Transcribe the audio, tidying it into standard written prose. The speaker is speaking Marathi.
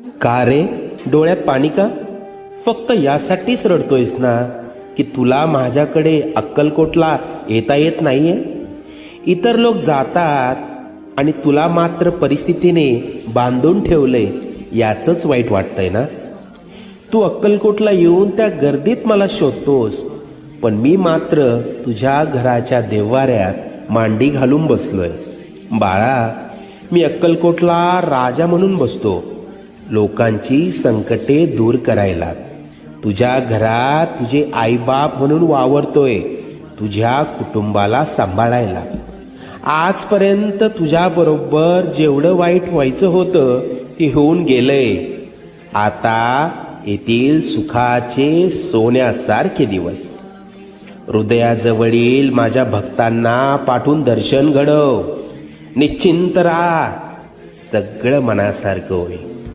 का रे, डोळ्यात पाणी का? फक्त यासाठीच रडतोयस ना की तुला माझ्याकडे अक्कलकोटला येता येत नाहीये? इतर लोक जातात आणि तुला मात्र परिस्थितीने बांधून ठेवलंय, याचंच वाईट वाटतंय ना? तू अक्कलकोटला येऊन त्या गर्दीत मला शोधतोस, पण मी मात्र तुझ्या घराच्या देव्हाऱ्यात मांडी घालून बसलोय. बाळा, मी अक्कलकोटला राजा म्हणून बसतो, लोकांची संकटे दूर करायला. तुझ्या घरात तुझे आईबाप म्हणून वावरतोय, तुझ्या कुटुंबाला सांभाळायला. आजपर्यंत तुझ्याबरोबर जेवढं वाईट व्हायचं होतं ते होऊन गेलंय. आता येथील सुखाचे सोन्यासारखे दिवस. हृदयाजवळील माझ्या भक्तांना पाठवून दर्शन घडव. निश्चिंत राहा, सगळं मनासारखं होईल.